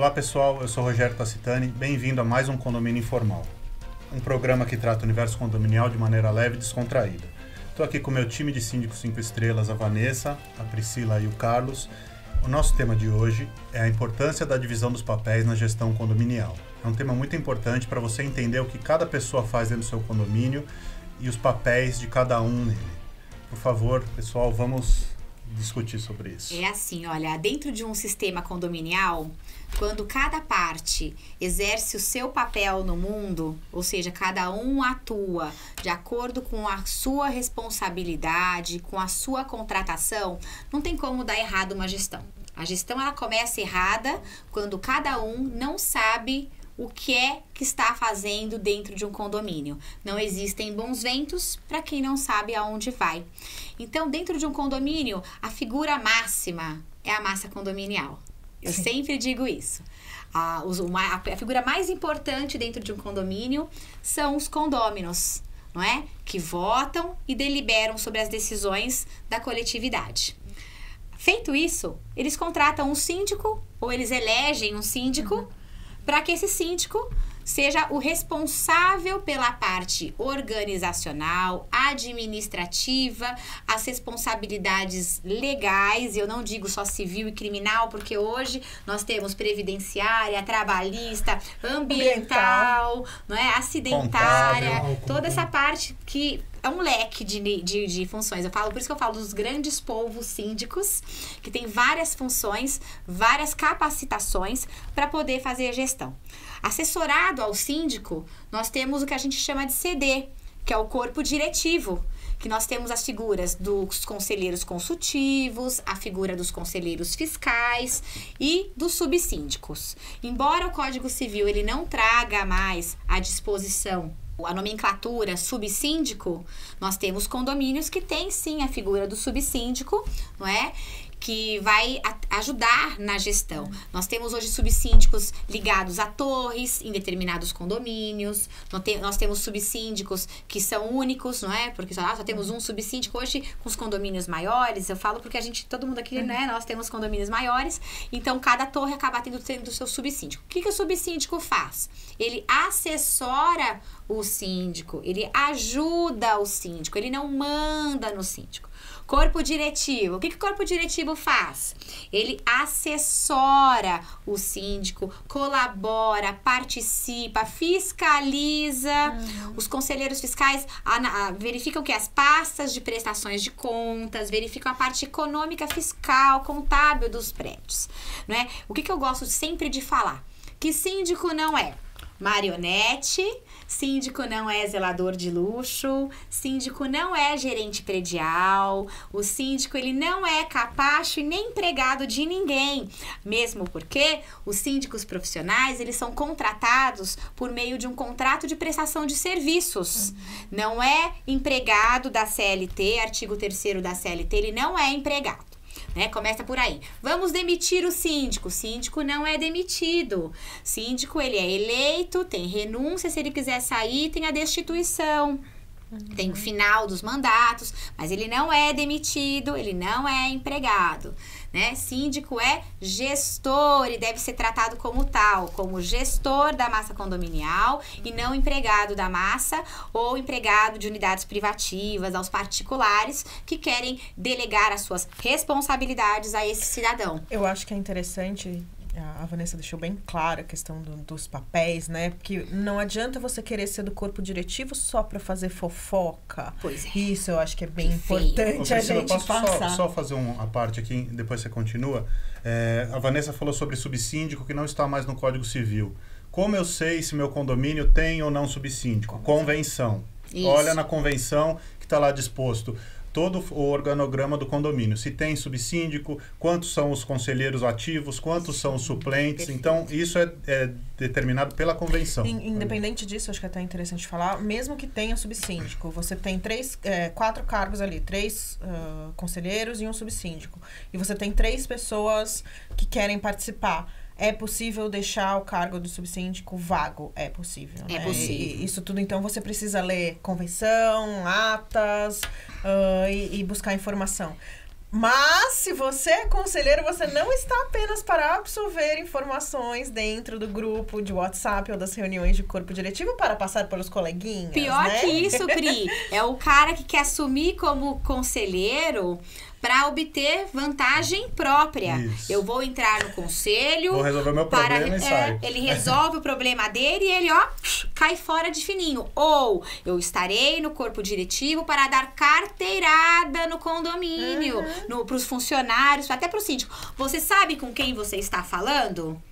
Olá pessoal, eu sou Rogério Tacitani, bem-vindo a mais um Condomínio Informal. Um programa que trata o universo condominial de maneira leve e descontraída. Estou aqui com o meu time de síndicos 5 estrelas, a Vanessa, a Priscila e o Carlos. O nosso tema de hoje é a importância da divisão dos papéis na gestão condominial. É um tema muito importante para você entender o que cada pessoa faz dentro do seu condomínio e os papéis de cada um nele. Por favor, pessoal, vamos discutir sobre isso. É assim, olha, dentro de um sistema condominial, quando cada parte exerce o seu papel no mundo, ou seja, cada um atua de acordo com a sua responsabilidade, com a sua contratação, não tem como dar errado uma gestão. A gestão, ela começa errada quando cada um não sabe o que é que está fazendo dentro de um condomínio. Não existem bons ventos para quem não sabe aonde vai. Então, dentro de um condomínio, a figura máxima é a massa condominial. Eu sempre digo isso. A figura mais importante dentro de um condomínio são os condôminos, não é? Que votam e deliberam sobre as decisões da coletividade. Feito isso, eles contratam um síndico ou eles elegem um síndico para que esse síndico seja o responsável pela parte organizacional, administrativa, as responsabilidades legais, eu não digo só civil e criminal, porque hoje nós temos previdenciária, trabalhista, ambiental, não é? Acidentária, toda essa parte que é um leque de funções. Por isso que eu falo dos grandes polvos síndicos, que tem várias funções, várias capacitações para poder fazer a gestão. Assessorado ao síndico, nós temos o que a gente chama de CD, que é o corpo diretivo, que nós temos as figuras dos conselheiros consultivos, a figura dos conselheiros fiscais e dos subsíndicos. Embora o Código Civil ele não traga mais à disposição a nomenclatura subsíndico, nós temos condomínios que tem sim a figura do subsíndico, não é? Que vai ajudar na gestão. Nós temos hoje subsíndicos ligados a torres em determinados condomínios. Nós temos subsíndicos que são únicos, não é? Porque só temos um subsíndico. Hoje, com os condomínios maiores, eu falo porque todo mundo aqui, né? Nós temos condomínios maiores. Então, cada torre acaba tendo o seu subsíndico. O que o subsíndico faz? Ele assessora o síndico, ele ajuda o síndico, ele não manda no síndico. Corpo diretivo. O que o corpo diretivo faz? Ele assessora o síndico, colabora, participa, fiscaliza. Os conselheiros fiscais verificam que as pastas de prestações de contas, verificam a parte econômica, fiscal, contábil dos prédios. Não é? O que eu gosto sempre de falar? Que síndico não é marionete, síndico não é zelador de luxo, síndico não é gerente predial, o síndico ele não é capacho e nem empregado de ninguém, mesmo porque os síndicos profissionais eles são contratados por meio de um contrato de prestação de serviços, não é empregado da CLT, artigo 3º da CLT, ele não é empregado. Né? Começa por aí. Vamos demitir o síndico. O síndico não é demitido. Síndico, ele é eleito, tem renúncia, se ele quiser sair, tem a destituição. Tem o final dos mandatos, mas ele não é demitido, ele não é empregado, né? Síndico é gestor e deve ser tratado como tal, como gestor da massa condominial e não empregado da massa ou empregado de unidades privativas, aos particulares que querem delegar as suas responsabilidades a esse cidadão. Eu acho que é interessante. A Vanessa deixou bem clara a questão dos papéis, né? Porque não adianta você querer ser do corpo diretivo só para fazer fofoca. Pois é. Isso eu acho que é bem importante a gente passar. Só fazer uma parte aqui, depois você continua. A Vanessa falou sobre subsíndico que não está mais no Código Civil. Como eu sei se meu condomínio tem ou não subsíndico? Convenção. Isso. Olha na convenção que está lá disposto todo o organograma do condomínio. Se tem subsíndico, quantos são os conselheiros ativos, quantos são os suplentes. Perfeito. Então, isso é determinado pela convenção. Independente disso, acho que é até interessante falar, mesmo que tenha subsíndico, você tem 4 cargos ali, 3 conselheiros e um subsíndico. E você tem 3 pessoas que querem participar. É possível deixar o cargo do subsíndico vago? É possível. É possível. Isso tudo, então, você precisa ler convenção, atas e buscar informação. Mas, se você é conselheiro, você não está apenas para absorver informações dentro do grupo de WhatsApp ou das reuniões de corpo diretivo para passar pelos coleguinhas, Pior né? que isso, Pri, é o cara que quer assumir como conselheiro para obter vantagem própria. Isso. Eu vou entrar no conselho... Vou resolver meu problema e saio. Ele resolve o problema dele e ele, ó, cai fora de fininho. Ou eu estarei no corpo diretivo para dar carteirada no condomínio, pros funcionários, até pro síndico. Você sabe com quem você está falando?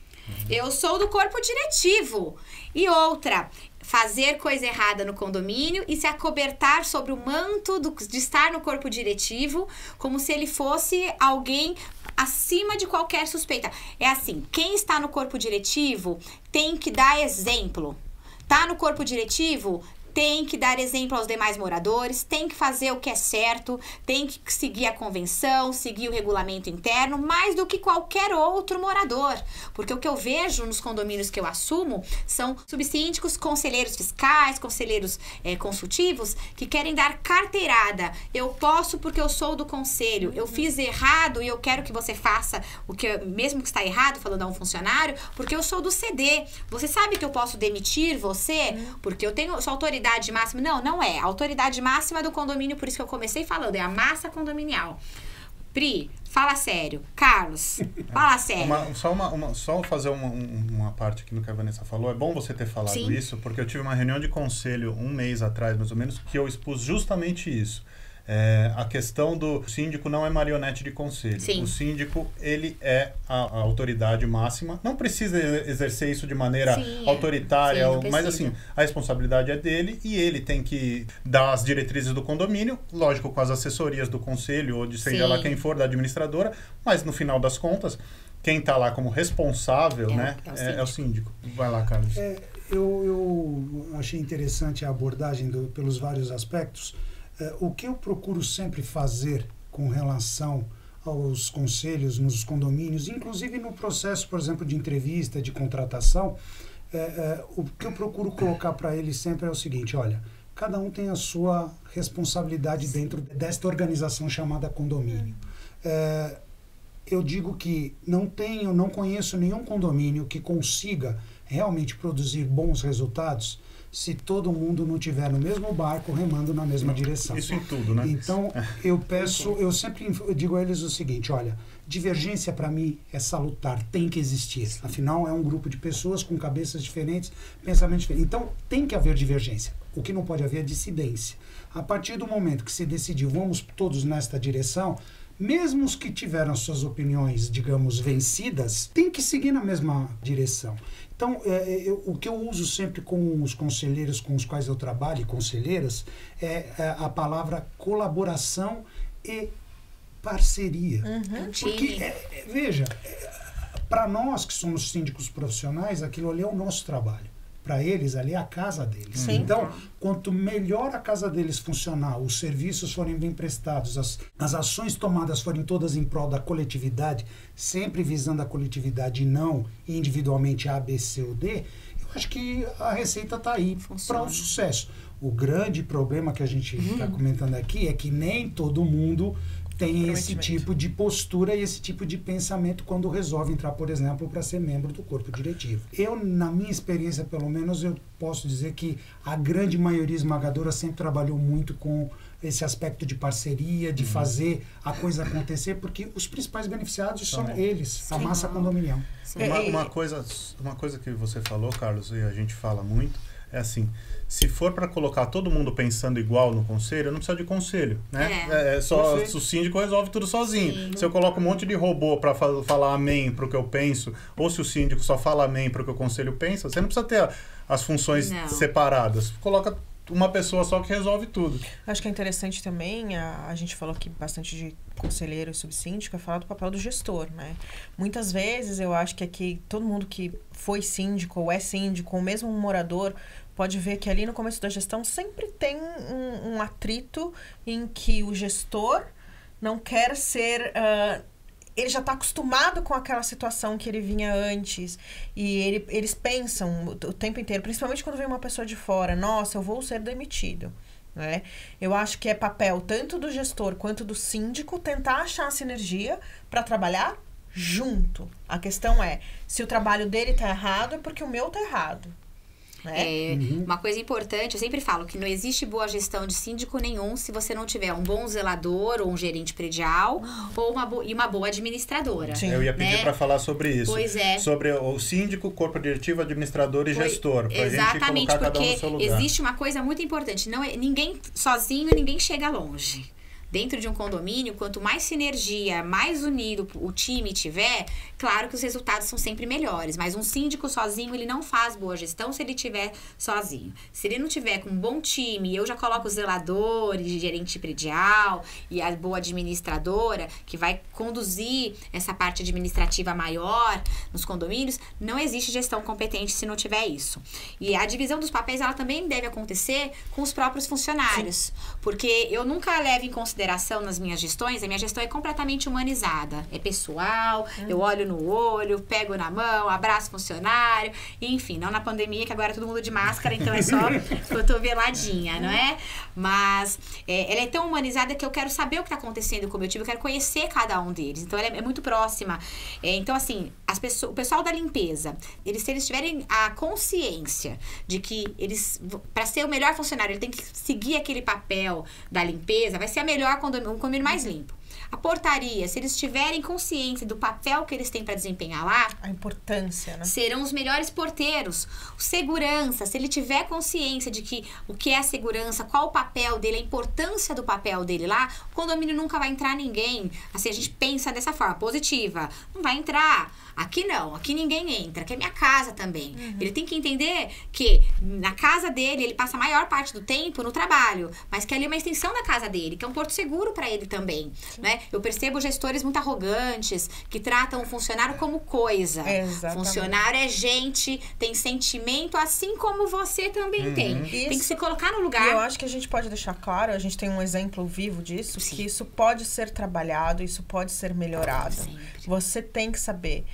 Eu sou do corpo diretivo. E outra... fazer coisa errada no condomínio e se acobertar sobre o manto de estar no corpo diretivo como se ele fosse alguém acima de qualquer suspeita. É assim, quem está no corpo diretivo tem que dar exemplo. Tá no corpo diretivo, tem que dar exemplo aos demais moradores, tem que fazer o que é certo, tem que seguir a convenção, seguir o regulamento interno, mais do que qualquer outro morador. Porque o que eu vejo nos condomínios que eu assumo são subsíndicos, conselheiros fiscais, conselheiros consultivos, que querem dar carteirada. Eu posso porque eu sou do conselho, eu fiz errado e eu quero que você faça o que, mesmo que está errado, falando a um funcionário, porque eu sou do CD. Você sabe que eu posso demitir você porque eu tenho sua autoridade máxima? Não, não é. A autoridade máxima do condomínio, por isso que eu comecei falando, é a massa condominial. Pri, fala sério. Carlos, fala sério. Só fazer uma parte aqui no que a Vanessa falou. É bom você ter falado Sim. isso, porque eu tive uma reunião de conselho um mês atrás, mais ou menos, que eu expus justamente isso. A questão do síndico não é marionete de conselho. Sim. O síndico, ele é a autoridade máxima. Não precisa exercer isso de maneira autoritária, Sim, não mas precisa. assim, a responsabilidade é dele e ele tem que dar as diretrizes do condomínio, lógico, com as assessorias do conselho ou de seja lá quem for, da administradora, mas no final das contas, quem está lá como responsável, é o síndico. Vai lá, Carlos. Eu achei interessante a abordagem pelos vários aspectos. O que eu procuro sempre fazer com relação aos conselhos nos condomínios, inclusive no processo, por exemplo, de entrevista, de contratação, o que eu procuro colocar para eles sempre é o seguinte: olha, cada um tem a sua responsabilidade dentro desta organização chamada condomínio. Eu digo que não conheço nenhum condomínio que consiga realmente produzir bons resultados se todo mundo não estiver no mesmo barco remando na mesma direção. Isso em tudo, né? Então, eu sempre digo a eles o seguinte: olha, divergência para mim é salutar, tem que existir. Afinal, é um grupo de pessoas com cabeças diferentes, pensamentos diferentes. Então, tem que haver divergência. O que não pode haver é dissidência. A partir do momento que se decidiu, vamos todos nesta direção, mesmo os que tiveram as suas opiniões, digamos, vencidas, tem que seguir na mesma direção. Então, o que eu uso sempre com os conselheiros com os quais eu trabalho, e conselheiras, é a palavra colaboração e parceria. Porque, veja, para nós que somos síndicos profissionais, aquilo ali é o nosso trabalho. Para eles, ali é a casa deles. Sim. Então, quanto melhor a casa deles funcionar, os serviços forem bem prestados, as ações tomadas forem todas em prol da coletividade, sempre visando a coletividade e não individualmente A, B, C ou D, eu acho que a receita está aí para o sucesso. O grande problema que a gente está comentando aqui é que nem todo mundo tem esse tipo de postura e esse tipo de pensamento quando resolve entrar, por exemplo, para ser membro do corpo diretivo. Eu, na minha experiência, pelo menos, eu posso dizer que a grande maioria esmagadora sempre trabalhou muito com esse aspecto de parceria, de fazer a coisa acontecer, porque os principais beneficiados são eles, a massa condominial. Uma coisa que você falou, Carlos, e a gente fala muito, é assim: se for para colocar todo mundo pensando igual no conselho, não precisa de conselho, né? Só o síndico resolve tudo sozinho. Sim. Se eu coloco um monte de robô para falar amém para o que eu penso, ou se o síndico só fala amém para o que o conselho pensa, você não precisa ter as funções separadas. Coloca uma pessoa só que resolve tudo. Acho que é interessante também, a gente falou aqui bastante de conselheiro e subsíndico, é falar do papel do gestor, né? Muitas vezes eu acho que aqui todo mundo que foi síndico ou é síndico, ou mesmo um morador, pode ver que ali no começo da gestão sempre tem um atrito em que o gestor não quer ser... ele já está acostumado com aquela situação que ele vinha antes. E eles pensam o tempo inteiro, principalmente quando vem uma pessoa de fora: nossa, eu vou ser demitido. né? Eu acho que é papel tanto do gestor quanto do síndico tentar achar a sinergia para trabalhar junto. A questão é, se o trabalho dele tá errado, é porque o meu tá errado. Né? Uma coisa importante, eu sempre falo que não existe boa gestão de síndico nenhum se você não tiver um bom zelador ou um gerente predial ou uma boa administradora. Sim. Eu ia pedir para falar sobre isso. Pois é. Sobre o síndico, corpo diretivo, administrador e gestor. Pra Exatamente, gente colocar cada um no porque seu lugar. existe uma coisa muito importante. Ninguém sozinho, ninguém chega longe. Dentro de um condomínio, quanto mais sinergia, mais unido o time tiver, claro que os resultados são sempre melhores. Mas um síndico sozinho, ele não faz boa gestão se ele tiver sozinho. Se ele não tiver com um bom time, eu já coloco os zeladores, gerente predial e a boa administradora, que vai conduzir essa parte administrativa maior nos condomínios, não existe gestão competente se não tiver isso. E a divisão dos papéis, ela também deve acontecer com os próprios funcionários. Sim. Porque eu nunca levo em consideração nas minhas gestões, a minha gestão é completamente humanizada. É pessoal, eu olho no olho, pego na mão, abraço funcionário, enfim, não na pandemia, que agora é todo mundo de máscara, então é só cotoveladinha, não é? Mas ela é tão humanizada que eu quero saber o que está acontecendo com o meu time, eu quero conhecer cada um deles. Então, ela é muito próxima. Então, assim, o pessoal da limpeza, se eles tiverem a consciência de que para ser o melhor funcionário, ele tem que seguir aquele papel da limpeza, vai ser um condomínio mais limpo. A portaria, se eles tiverem consciência do papel que eles têm para desempenhar lá, a importância, né? Serão os melhores porteiros. O segurança, se ele tiver consciência de que o que é a segurança, qual o papel dele, a importância do papel dele lá, o condomínio nunca vai entrar ninguém. Assim, a gente pensa dessa forma, positiva. Não vai entrar. Aqui não, aqui ninguém entra, aqui é minha casa também. Ele tem que entender que na casa dele, ele passa a maior parte do tempo no trabalho, mas que ali é uma extensão da casa dele, que é um porto seguro para ele também, né? Eu percebo gestores muito arrogantes, que tratam o funcionário como coisa. Exatamente. Funcionário é gente, tem sentimento, assim como você também tem. Tem que se colocar no lugar. E eu acho que a gente pode deixar claro, a gente tem um exemplo vivo disso, Sim. que isso pode ser trabalhado, isso pode ser melhorado. Sempre. Você tem que saber.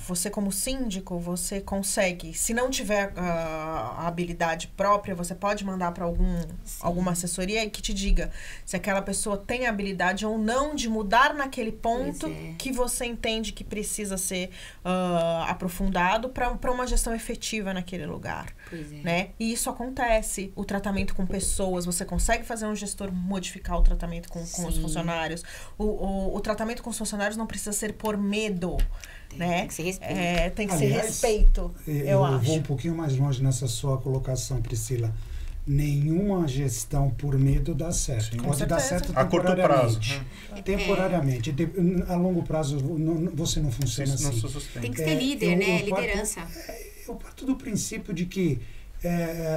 Você como síndico, você consegue, se não tiver a habilidade própria, você pode mandar para alguma assessoria que te diga se aquela pessoa tem habilidade ou não de mudar naquele ponto que você entende que precisa ser aprofundado para uma gestão efetiva naquele lugar. Né? E isso acontece. O tratamento com pessoas, você consegue fazer um gestor modificar o tratamento com os funcionários. O tratamento com os funcionários não precisa ser por medo. Né? Tem que ser respeito. Tem que ser respeito, eu acho. Vou um pouquinho mais longe nessa sua colocação, Priscila. Nenhuma gestão por medo dá certo. Sim, pode dar certo a curto prazo. Temporariamente. A longo prazo você não funciona Isso assim. Não tem que ter líder, né? Liderança. Eu parto do princípio de que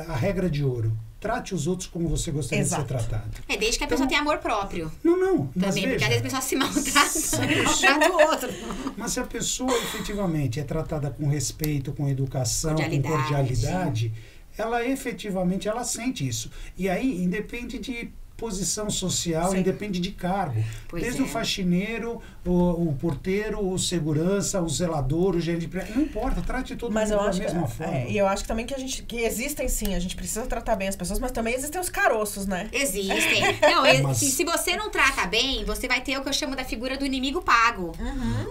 a regra de ouro. Trate os outros como você gostaria de ser tratado. Desde que a pessoa tenha amor próprio. Não. Também, porque às vezes a pessoa se maltrata o outro. Mas se a pessoa efetivamente é tratada com respeito, com educação, com cordialidade, ela efetivamente sente isso. E aí, independe de posição social, independe de cargo. Desde o faxineiro, o porteiro, o segurança, o zelador, o gerente de... Não importa, trate todo mundo da mesma forma. E eu acho que também que existem sim, a gente precisa tratar bem as pessoas, mas também existem os caroços, né? Existem. Se você não trata bem, você vai ter o que eu chamo da figura do inimigo pago.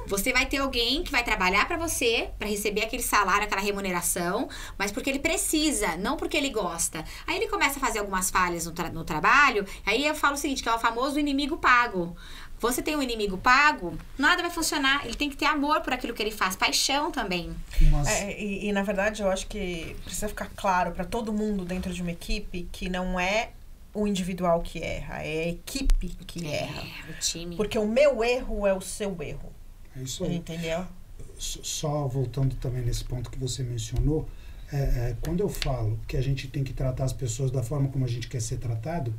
Você vai ter alguém que vai trabalhar pra você, pra receber aquele salário, aquela remuneração, mas porque ele precisa, não porque ele gosta. Aí ele começa a fazer algumas falhas no trabalho. Aí eu falo o seguinte, que é o famoso inimigo pago. Você tem um inimigo pago, nada vai funcionar. Ele tem que ter amor por aquilo que ele faz, paixão também. E na verdade, eu acho que precisa ficar claro para todo mundo dentro de uma equipe que não é o individual que erra, é a equipe que erra. O time. Porque o meu erro é o seu erro. É isso aí. Entendeu? Só voltando também nesse ponto que você mencionou, quando eu falo que a gente tem que tratar as pessoas da forma como a gente quer ser tratado,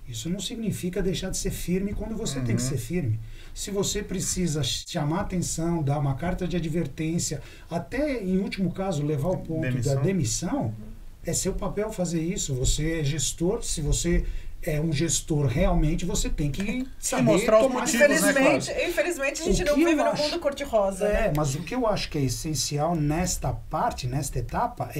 isso não significa deixar de ser firme quando você tem que ser firme. Se você precisa chamar atenção, dar uma carta de advertência, até, em último caso, levar ao ponto da demissão, é seu papel fazer isso. Você é gestor, se você é um gestor realmente, você tem que saber mostrar os motivos, Infelizmente, a gente não vive no mundo cor-de-rosa. Mas o que eu acho que é essencial nesta etapa,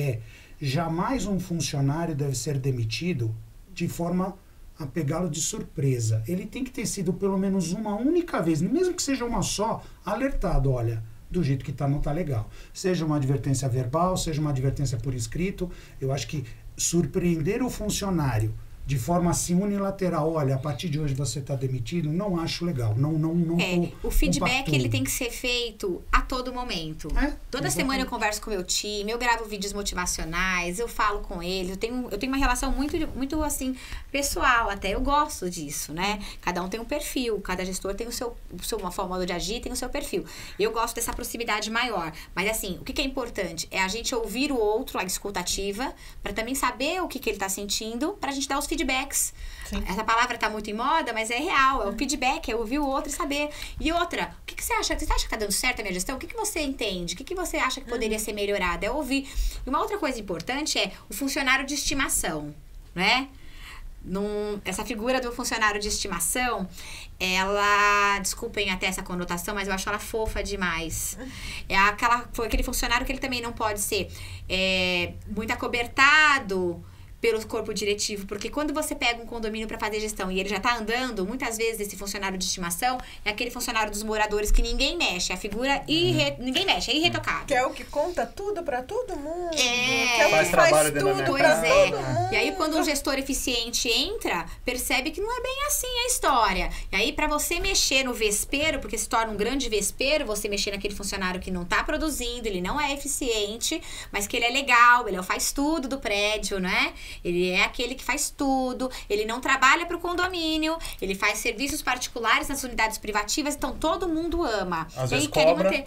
jamais um funcionário deve ser demitido de forma a pegá-lo de surpresa. Ele tem que ter sido pelo menos uma única vez, mesmo que seja uma só, alertado, olha, do jeito que tá, não tá legal. Seja uma advertência verbal, seja uma advertência por escrito. Eu acho que surpreender o funcionário de forma assim unilateral, olha, a partir de hoje você está demitido, não acho legal. Não o feedback ele tem que ser feito a todo momento. Toda semana eu converso com o meu time, eu gravo vídeos motivacionais, eu falo com eles, eu tenho uma relação muito assim, pessoal até, eu gosto disso, né? Cada um tem um perfil, cada gestor tem uma forma de agir, tem o seu perfil. Eu gosto dessa proximidade maior, mas assim, o que é importante? É a gente ouvir o outro, a escutativa, para também saber o que ele está sentindo, para a gente dar os feedbacks. Sim. Essa palavra tá muito em moda, mas é real. É o feedback, é ouvir o outro e saber. E outra, o que você acha? Você acha que tá dando certo a minha gestão? O que você entende? O que você acha que poderia ser melhorado? É ouvir. E uma outra coisa importante é o funcionário de estimação, né? Essa figura do funcionário de estimação, ela, desculpem até essa conotação, mas eu acho ela fofa demais. Foi aquele funcionário que ele também não pode ser muito acobertado pelo corpo diretivo, porque quando você pega um condomínio para fazer gestão e ele já tá andando, muitas vezes esse funcionário de estimação é aquele funcionário dos moradores que ninguém mexe, a figura ninguém mexe, é irretocável. Que é o que conta tudo para todo mundo. Que é o que faz tudo pra todo mundo. E aí quando um gestor eficiente entra, percebe que não é bem assim a história. E aí para você mexer no vespeiro, porque se torna um grande vespeiro, você mexer naquele funcionário que não tá produzindo, ele não é eficiente, mas que ele é legal, ele faz tudo do prédio, né? Ele é aquele que faz tudo, ele não trabalha para o condomínio, ele faz serviços particulares nas unidades privativas, então todo mundo ama. Às vezes cobra.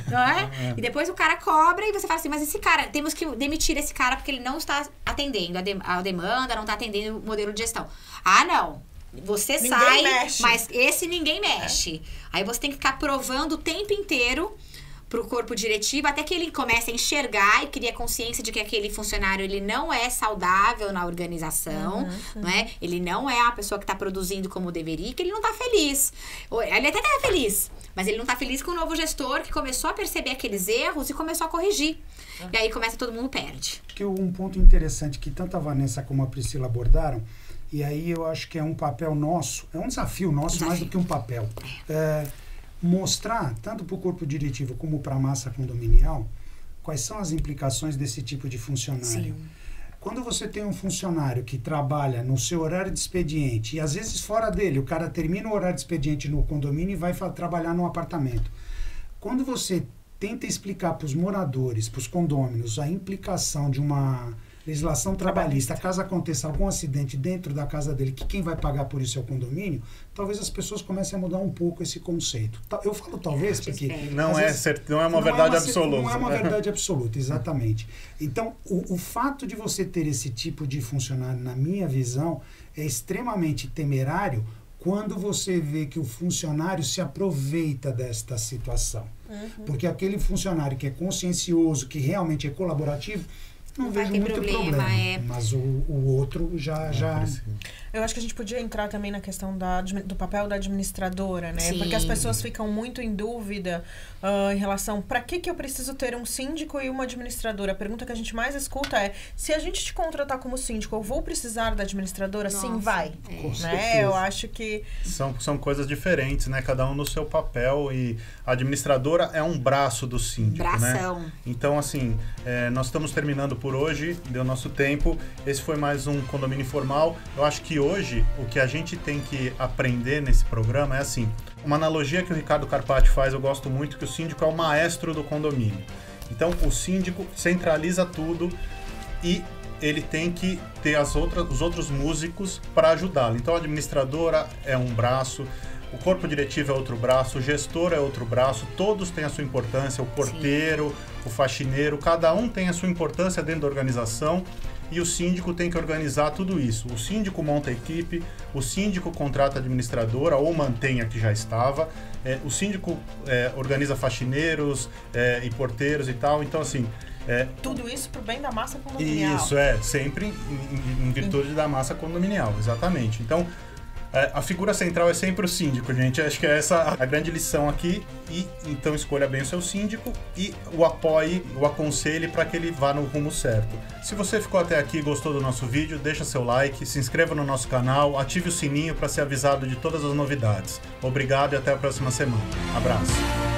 Não é? E depois o cara cobra e você fala assim, mas esse cara, temos que demitir esse cara porque ele não está atendendo a demanda, não está atendendo o modelo de gestão. Ah, não. Você ninguém sai, mexe. Mas esse ninguém mexe. Aí você tem que ficar provando o tempo inteiro pro corpo diretivo, até que ele comece a enxergar e cria consciência de que aquele funcionário ele não é saudável na organização, não é? Ele não é a pessoa que está produzindo como deveria, que ele não está feliz. Ele até está feliz, mas ele não está feliz com o novo gestor que começou a perceber aqueles erros e começou a corrigir. E aí começa todo mundo perde. Que um ponto interessante que tanto a Vanessa como a Priscila abordaram, e aí eu acho que é um papel nosso, é um desafio nosso mais do que um papel. Mostrar, tanto para o corpo diretivo como para a massa condominial, quais são as implicações desse tipo de funcionário. Sim. Quando você tem um funcionário que trabalha no seu horário de expediente, e às vezes fora dele, o cara termina o horário de expediente no condomínio e vai trabalhar no apartamento. Quando você tenta explicar para os moradores, para os condôminos, a implicação de uma legislação trabalhista, caso aconteça algum acidente dentro da casa dele, que quem vai pagar por isso é o condomínio, talvez as pessoas comecem a mudar um pouco esse conceito. Eu falo talvez porque... Não é uma verdade absoluta. Não é uma verdade absoluta, exatamente. Então, o fato de você ter esse tipo de funcionário, na minha visão, é extremamente temerário quando você vê que o funcionário se aproveita desta situação. Porque aquele funcionário que é consciencioso, que realmente é colaborativo, não vejo muito problema. Mas o outro já... Eu acho que a gente podia entrar também na questão do papel da administradora, né? Sim. Porque as pessoas ficam muito em dúvida em relação, para que eu preciso ter um síndico e uma administradora? A pergunta que a gente mais escuta é, se a gente te contratar como síndico, eu vou precisar da administradora? Nossa, sim, vai. Né? Eu acho que... São coisas diferentes, né? Cada um no seu papel, e a administradora é um braço do síndico, Bração. Né? Então, assim, nós estamos terminando por hoje, deu nosso tempo. Esse foi mais um Condomínio Informal. Eu acho que hoje o que a gente tem que aprender nesse programa é assim, uma analogia que o Ricardo Carpati faz, eu gosto muito, que o síndico é o maestro do condomínio. Então o síndico centraliza tudo e ele tem que ter os outros músicos para ajudá-lo. Então a administradora é um braço, o corpo diretivo é outro braço, o gestor é outro braço, todos têm a sua importância, o porteiro, Sim. o faxineiro, cada um tem a sua importância dentro da organização. E o síndico tem que organizar tudo isso. O síndico monta a equipe, o síndico contrata a administradora ou mantém a que já estava, o síndico organiza faxineiros e porteiros e tal. Então, assim... tudo isso para o bem da massa condominial. Isso, sempre em virtude da massa condominial, exatamente. Então, A figura central é sempre o síndico, gente. Acho que é essa a grande lição aqui. E então escolha bem o seu síndico e o apoie, o aconselhe para que ele vá no rumo certo. Se você ficou até aqui e gostou do nosso vídeo, deixa seu like, se inscreva no nosso canal, ative o sininho para ser avisado de todas as novidades. Obrigado e até a próxima semana. Abraço.